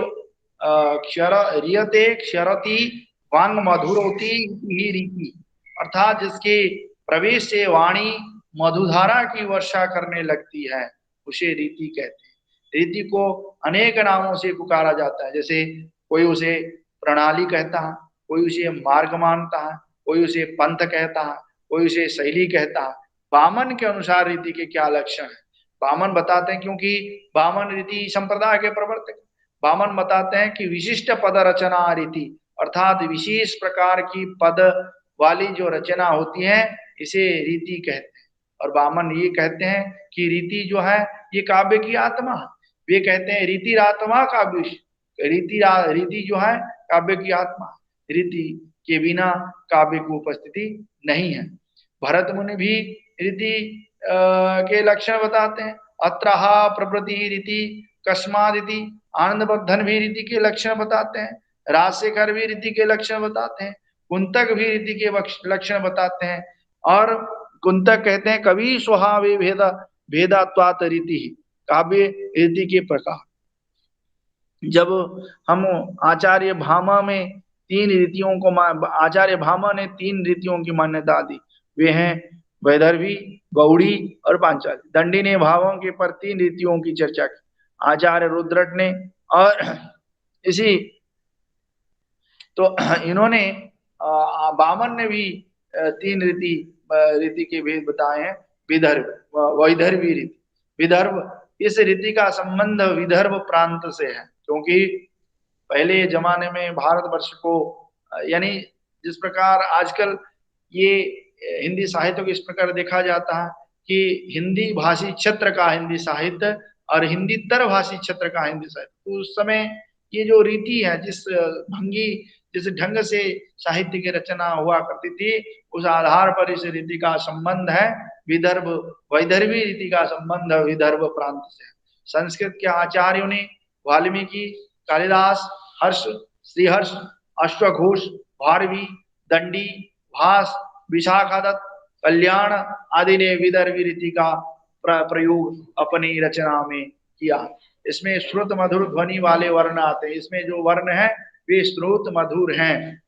रियते क्षरति वांग मधुरोति ही रीति, अर्थात जिसके प्रवेश से वाणी मधुधारा की वर्षा करने लगती है उसे रीति कहते हैं। रीति को अनेक नामों से पुकारा जाता है, जैसे कोई उसे प्रणाली कहता है, कोई उसे मार्ग मानता है, कोई उसे पंथ कहता है, कोई उसे शैली कहता है। वामन के अनुसार रीति के क्या लक्षण है वामन बताते हैं, क्योंकि वामन रीति संप्रदाय के प्रवर्तक। वामन बताते हैं कि विशिष्ट पद रचना रीति, अर्थात विशेष प्रकार की पद वाली जो रचना होती है इसे रीति कहते हैं। और वामन ये कहते हैं कि रीति जो है ये काव्य की आत्मा है। वे कहते हैं रीति आत्मा काव्य, रीति जो है काव्य की आत्मा। रीति के बिना काव्य की उपस्थिति नहीं है। भरत मुनि भी रीति के लक्षण बताते हैं। अत्रहा प्रभृति रीति कस्मादिति, आनंदवर्धन भी रीति के लक्षण बताते हैं। राजशेखर भी रीति के लक्षण बताते हैं। कुंतक भी रीति के लक्षण बताते हैं। और कुंतक कहते हैं कवि स्वभावे भेदात्वात रीति, काव्य रीति के प्रकार। जब हम आचार्य भामा में तीन रीतियों को आचार्य भामा ने तीन रीतियों की मान्यता दी, वे हैं वैदर्भी, गौड़ी और पांचाली। दंडी ने भावों के पर तीन रीतियों की चर्चा की, आचार्य रुद्रट ने, और इसी तो इन्होंने बामन ने भी तीन रीति के भेद बताए हैं। विदर्भ, वैदर्भी रीति, विदर्भ, इस रीति का संबंध विदर्भ प्रांत से है, क्योंकि पहले जमाने में भारतवर्ष को, यानी जिस प्रकार आजकल ये हिंदी साहित्य को इस प्रकार देखा जाता है कि हिंदी भाषी क्षेत्र का हिंदी साहित्य और हिंदी तर भाषी क्षेत्र का हिंदी साहित्य, तो उस समय ये जो रीति है, जिस ढंग से साहित्य की रचना हुआ करती थी, उस आधार पर इस रीति का संबंध है विदर्भ, वैदर्भी रीति का संबंध विदर्भ प्रांत से। संस्कृत के आचार्यों ने वाल्मीकि, कालिदास, हर्ष, श्रीहर्ष, अश्वघोष, भारवी, दंडी, भास, विशाखादत्त, कल्याण आदि ने विदर्भी रीति का प्रयोग अपनी रचना में किया। इसमें श्रुत मधुर ध्वनि वाले वर्ण आते हैं। इसमें जो वर्ण है वे श्रुत मधुर हैं।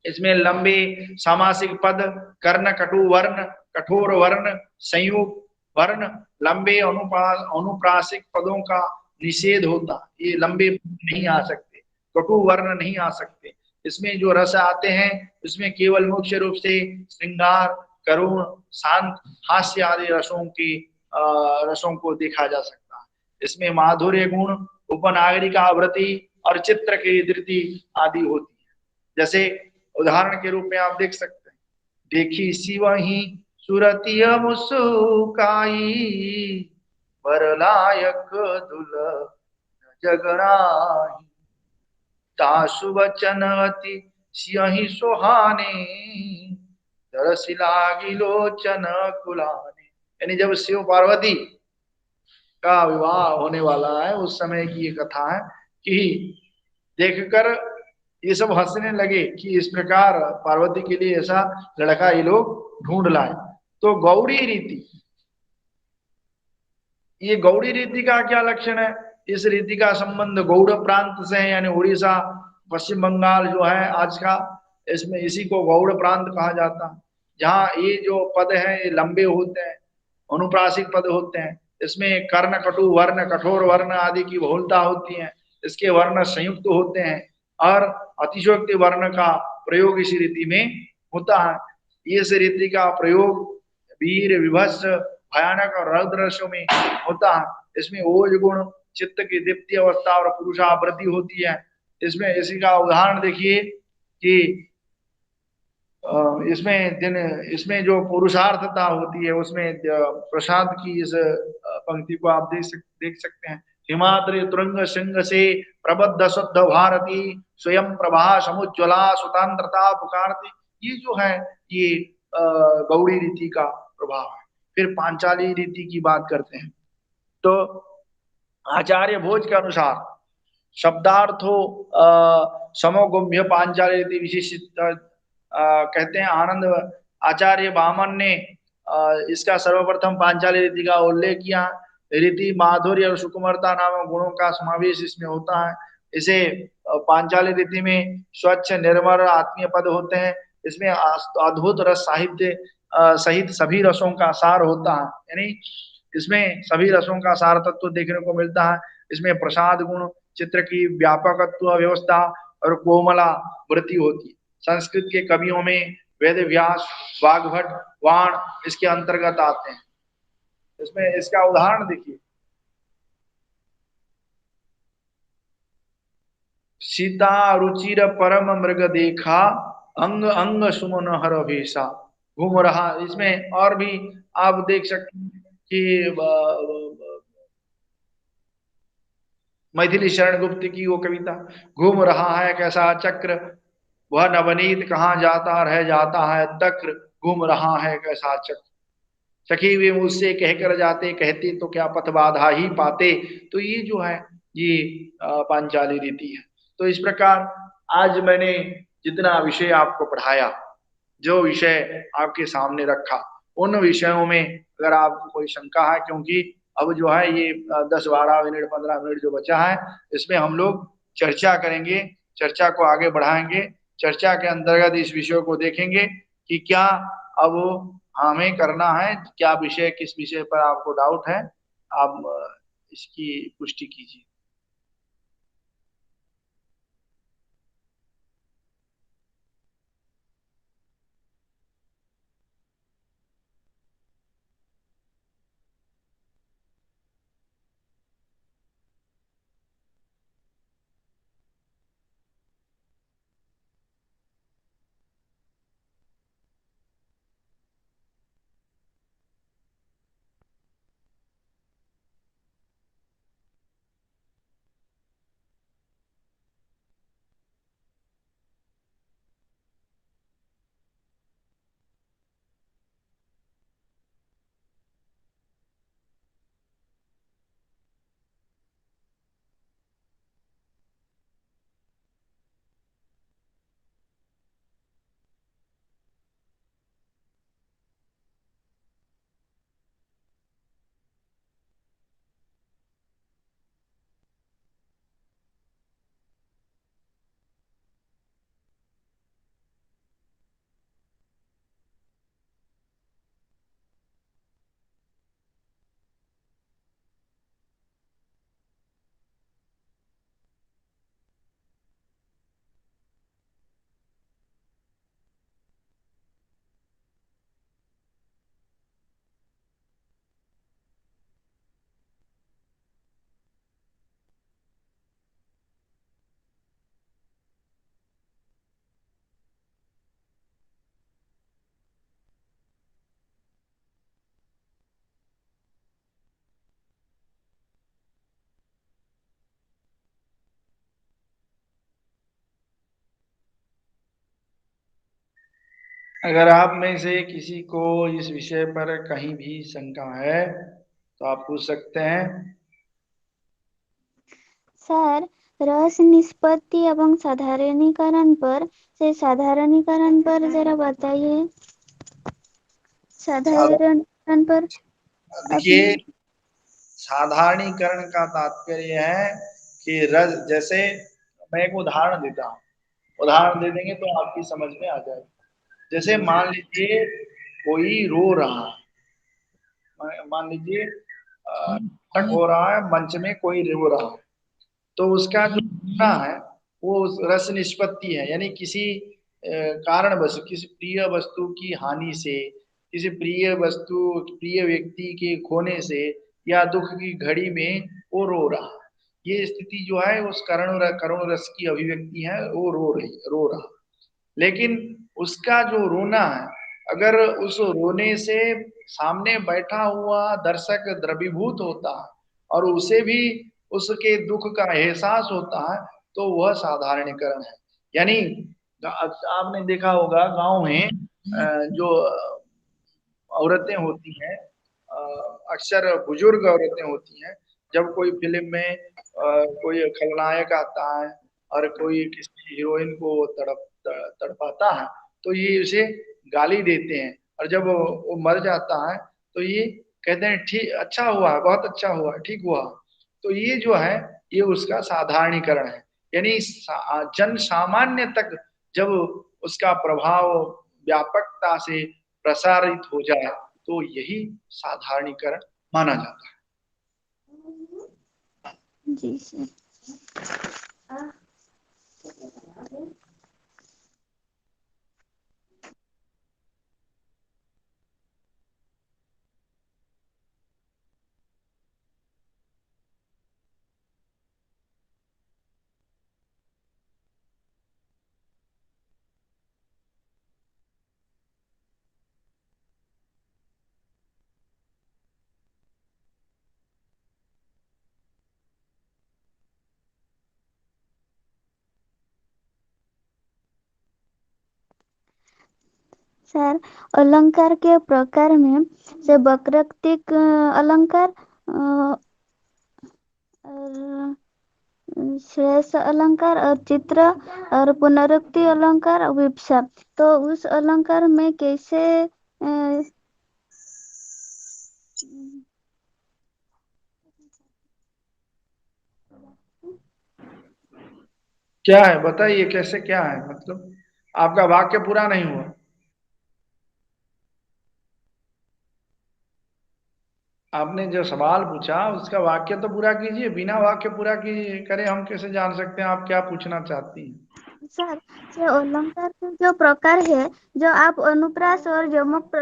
इसमें लंबे सामासिक पद, कर्ण कटु वर्ण, कठोर वर्ण, संयुक्त वर्ण, लंबे अनुप्रासिक पदों का निषेध होता, ये लंबे नहीं आ सकते, कटु वर्ण नहीं आ सकते। इसमें जो रस आते हैं इसमें केवल मुख्य रूप से श्रृंगार, करुण, शांत, हास्य आदि रसों को देखा जा सकता है। इसमें माधुर्य गुण, उपनागरिका आवृत्ति और चित्र की धृति आदि होती है। जैसे उदाहरण के रूप में आप देख सकते हैं, देखी शिवही सुरतिय मुस्काई, वरलायक दुल्हन जगराही, तासु वचन अति सियहि सोहाने, तरसि लागी लोचन कुलाने। यानी जब शिव पार्वती का विवाह होने वाला है उस समय की ये कथा है कि देखकर ये सब हंसने लगे कि इस प्रकार पार्वती के लिए ऐसा लड़का ये लोग ढूंढ लाए। तो गौड़ी रीति, ये गौड़ी रीति का क्या लक्षण है? इस रीति का संबंध गौड़ प्रांत से है, यानी उड़ीसा, पश्चिम बंगाल जो है आज का, इसमें इसी को गौड़ प्रांत कहा जाता है। जहाँ ये जो पद हैं ये लंबे होते हैं, अनुप्रासिक पद होते हैं। इसमें कर्ण, कटु वर्ण, कठोर वर्ण आदि की बहुलता होती है। इसके वर्ण संयुक्त होते हैं और अतिशयोक्ति वर्ण का प्रयोग इसी रीति में होता है। इस रीति का प्रयोग वीर, विभत्स, भयानक और रौद्र रसों में होता है। इसमें ओज गुण, चित्त की दीप्ति अवस्था और पुरुषावृत्ति होती है। इसमें इसी का उदाहरण देखिए कि इसमें जो पुरुषार्थता होती है उसमें प्रसाद की इस पंक्ति को आप देख सकते हैं। हिमाद्रि तुरंग सिंह से प्रबद्ध शुद्ध भारती, स्वयं प्रभा समुज्ज्वला स्वतंत्रता पुकारती। ये जो है ये गौड़ी रीति का प्रभाव है। फिर पांचाली रीति की बात करते हैं तो आचार्य भोज के अनुसार शब्दार्थो समोगम्य पांचाली रीति विशिष्ट कहते हैं। आनंद आचार्य बामन ने इसका सर्वप्रथम पांचाली रीति का उल्लेख किया। रीति माधुर्य और सुकुमारता नामक गुणों का समावेश इसमें होता है। इसे पांचाली रीति में स्वच्छ, निर्मल, आत्मीय पद होते हैं। इसमें अद्भुत रस साहित्य सहित सभी रसों का सार होता है, यानी इसमें सभी रसों का सार तत्व देखने को मिलता है। इसमें प्रसाद गुण, चित्र की व्यापकत्व व्यवस्था और कोमला वृत्ति होती है। संस्कृत के कवियों में वेद व्यास, वाग्भट, वाण इसके अंतर्गत आते हैं। इसमें इसका उदाहरण देखिए, सीता रुचिर परम मृग देखा, अंग अंग सुमन हर भेषा, घूम रहा। इसमें और भी आप देख सकते हैं कि मैथिली शरण गुप्त की वो कविता, घूम रहा है कैसा चक्र, वह नवनीत कहाँ जाता रह जाता है, तक्र घूम रहा है कैसा चक्र। सखी वे मुझसे कहकर जाते, कहते तो क्या पथ बाधा ही पाते। तो ये जो है ये पांचाली रीति है। तो इस प्रकार आज मैंने जितना विषय आपको पढ़ाया, जो विषय आपके सामने रखा, उन विषयों में अगर आपको कोई शंका है, क्योंकि अब जो है ये 10 12 मिनट 15 मिनट जो बचा है, इसमें हम लोग चर्चा करेंगे, चर्चा को आगे बढ़ाएंगे। चर्चा के अंतर्गत इस विषय को देखेंगे कि क्या अब हमें करना है, क्या विषय, किस विषय पर आपको डाउट है, आप इसकी पुष्टि कीजिए। अगर आप में से किसी को इस विषय पर कहीं भी शंका है तो आप पूछ सकते हैं। सर, रहस्य निष्पत्ति एवं साधारणीकरण पर, से साधारणीकरण पर जरा बताइए। साधारणीकरण पर देखिए, अपने साधारणीकरण का तात्पर्य है कि रज, जैसे मैं एक उदाहरण देता हूँ, उदाहरण दे देंगे तो आपकी समझ में आ जाएगा। जैसे मान लीजिए कोई रो रहा है, मान लीजिए नाटक हो रहा है, मंच में कोई रो रहा है, तो उसका जो रोना है वो रस निष्पत्ति है, यानी किसी कारण वस्तु, किसी प्रिय वस्तु की हानि से, किसी प्रिय वस्तु, प्रिय व्यक्ति के खोने से, या दुख की घड़ी में वो रो रहा है। ये स्थिति जो है उस करुण रस की अभिव्यक्ति है, वो रो रहा। लेकिन उसका जो रोना है, अगर उस रोने से सामने बैठा हुआ दर्शक द्रवीभूत होता है और उसे भी उसके दुख का एहसास होता है, तो वह साधारणीकरण है। यानी आपने देखा होगा गांव में जो औरतें होती हैं, अक्सर बुजुर्ग औरतें होती हैं, जब कोई फिल्म में कोई खलनायक आता है और कोई किसी हीरोइन को तड़पाता है, तो ये उसे गाली देते हैं, और जब वो मर जाता है तो ये कहते हैं ठीक, अच्छा हुआ, बहुत अच्छा हुआ, ठीक हुआ। तो ये जो है ये उसका साधारणीकरण है। यानी जन सामान्य तक जब उसका प्रभाव व्यापकता से प्रसारित हो जाए, तो यही साधारणीकरण माना जाता है। जी सर। सर, अलंकार के प्रकार में से वक्रोक्तिक अलंकार और श्रेष्ठ अलंकार और चित्र और पुनरुक्ति अलंकार और विपसा। तो उस अलंकार में कैसे क्या है बताइए, कैसे क्या है, मतलब आपका वाक्य पूरा नहीं हुआ। आपने जो सवाल पूछा उसका वाक्य तो पूरा कीजिए, बिना वाक्य पूरा कीजिए करे हम कैसे जान सकते हैं आप क्या पूछना चाहती हैं। सर, ये अलंकार के जो प्रकार है, जो आप अनुप्रास और यमक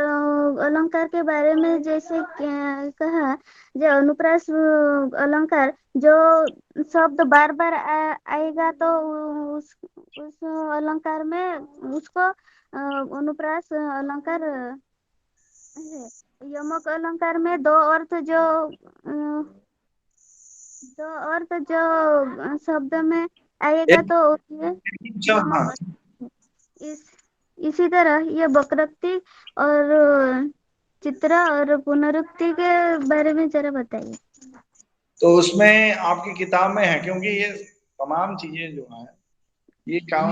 अलंकार के बारे में जैसे कहा, जो अनुप्रास अलंकार जो शब्द बार बार आएगा तो उस अलंकार में उसको अनुप्रास अलंकार है। यमक अलंकार में दो अर्थ जो शब्द में आएगा तो ये अच्छा, हाँ। यमक। इस इसी तरह ये वक्रोक्ति और चित्र और पुनरुक्ति के बारे में जरा बताइए। तो उसमें आपकी किताब में है, क्योंकि ये तमाम चीजें जो है ये काम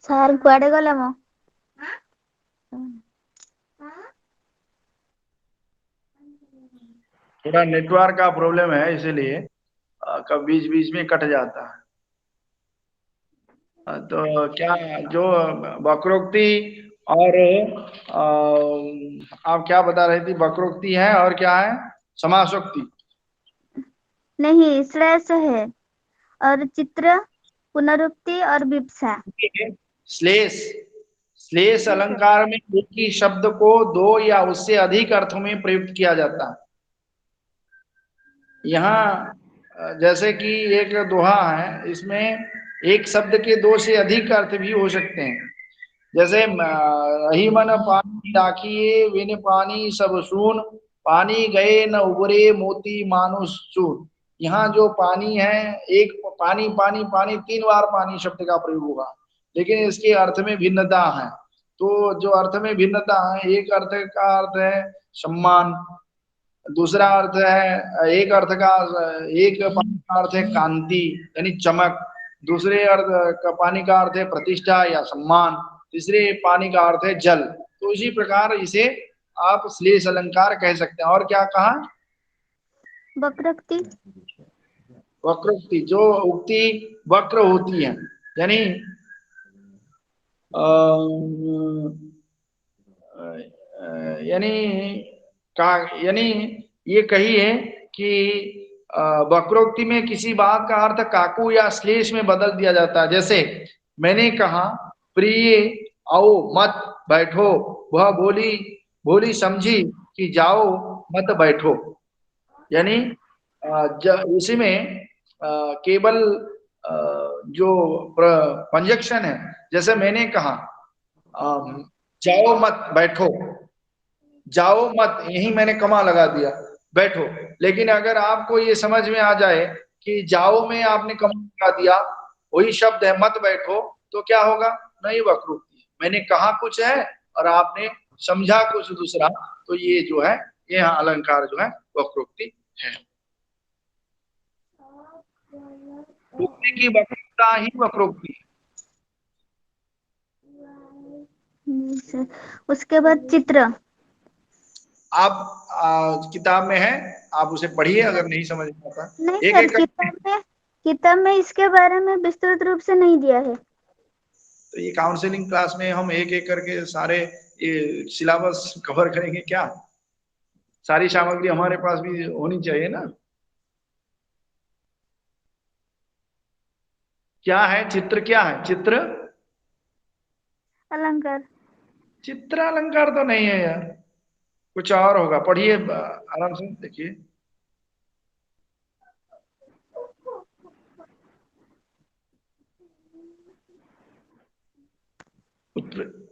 ସାର୍ କୁଆଡେ ଗଲା ମ? थोड़ा नेटवर्क का प्रॉब्लम है, इसीलिए कब बीच बीच में कट जाता है। तो क्या जो वक्रोक्ति और आप क्या बता रही थी, वक्रोक्ति है और क्या है, समासोक्ति? नहीं, श्लेष है और चित्र, पुनरुक्ति और विपसा। श्लेष, श्लेष अलंकार में एक ही शब्द को दो या उससे अधिक अर्थों में प्रयुक्त किया जाता है। यहाँ जैसे कि एक दोहा है, इसमें एक शब्द के दो से अधिक अर्थ भी हो सकते हैं। जैसे रही मन पानी राखिए बिन पानी सब सून, पानी गए न उबरे मोती मानुष चूर। यहाँ जो पानी है, एक पानी पानी पानी 3 बार पानी शब्द का प्रयोग होगा, लेकिन इसके अर्थ में भिन्नता है। तो जो अर्थ में भिन्नता है, एक अर्थ का अर्थ है सम्मान, दूसरा अर्थ है, एक अर्थ का एक पानी का अर्थ है कांति यानी चमक, दूसरे अर्थ का पानी का अर्थ है प्रतिष्ठा या सम्मान, तीसरे पानी का अर्थ है जल। तो इसी प्रकार इसे आप श्लेष अलंकार कह सकते हैं। और क्या कहा? वक्रोक्ति। वक्रोक्ति, जो उक्ति वक्र होती है, यानी यानी यानी ये कही है कि वक्रोक्ति में किसी बात का अर्थ काकू या श्लेष में बदल दिया जाता है। जैसे मैंने कहा प्रिय आओ मत बैठो, वह बोली बोली समझी कि जाओ मत बैठो। यानी इसी में केवल जो पंजक्शन है, जैसे मैंने कहा जाओ मत बैठो, जाओ मत यही मैंने कमा लगा दिया, बैठो। लेकिन अगर आपको ये समझ में आ जाए कि जाओ में आपने कमा लगा दिया, वही शब्द है मत बैठो, तो क्या होगा? नहीं, वक्रोक्ति। मैंने कहा कुछ है और आपने समझा कुछ दूसरा, तो ये जो है, ये अलंकार जो है वक्रोक्ति है। बोलने की वक्रोक्ता ही वक्रोक्ति है। सर, उसके बाद चित्र। आप किताब में है, आप उसे पढ़िए अगर नहीं समझ में आता। नहीं एक सर, एक करके किताब में इसके बारे में विस्तृत रूप से नहीं दिया है। तो ये काउंसलिंग क्लास में हम एक एक करके सारे ये सिलेबस कवर करेंगे क्या? सारी सामग्री हमारे पास भी होनी चाहिए ना। क्या है चित्र? क्या है चित्र? अलंकार। चित्र अलंकार तो नहीं है यार, कुछ और होगा। पढ़िए आराम से देखिए।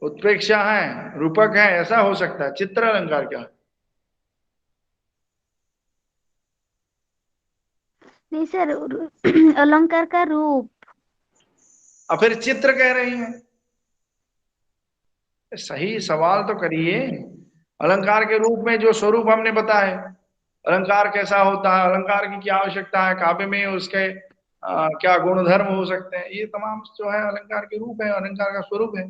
उत्प्रेक्षा है, रूपक है, ऐसा हो सकता है। चित्र अलंकार क्या है? नहीं सर, अलंकार का रूप। और फिर चित्र कह रही हैं। सही सवाल तो करिए। अलंकार के रूप में जो स्वरूप हमने बताए, अलंकार कैसा होता है, अलंकार की क्या आवश्यकता है, काव्य में उसके क्या गुणधर्म हो सकते हैं, ये तमाम जो है अलंकार के रूप है, अलंकार का स्वरूप है।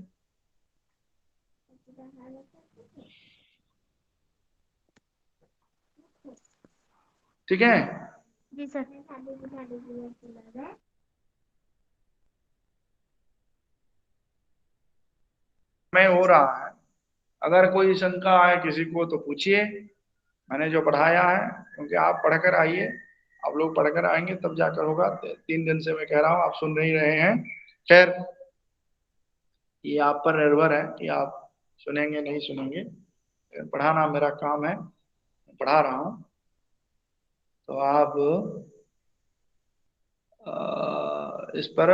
ठीक है। जी सर। मैं हो रहा है, अगर कोई शंका है किसी को तो पूछिए। मैंने जो पढ़ाया है, क्योंकि आप पढ़कर आइए, आप लोग पढ़कर आएंगे तब जाकर होगा। 3 दिन से मैं कह रहा हूँ, आप सुन नहीं रहे हैं। खैर, ये आप पर निर्भर है कि आप सुनेंगे नहीं सुनेंगे। पढ़ाना मेरा काम है, पढ़ा रहा हूँ। तो आप इस पर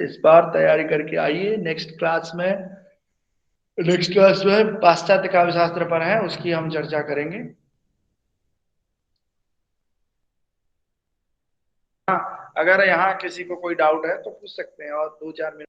इस बार तैयारी करके आइए। नेक्स्ट क्लास में पाश्चात्य काव्य शास्त्र पर है, उसकी हम चर्चा करेंगे। हाँ, अगर यहाँ किसी को कोई डाउट है तो पूछ सकते हैं, और 2-4 मिनट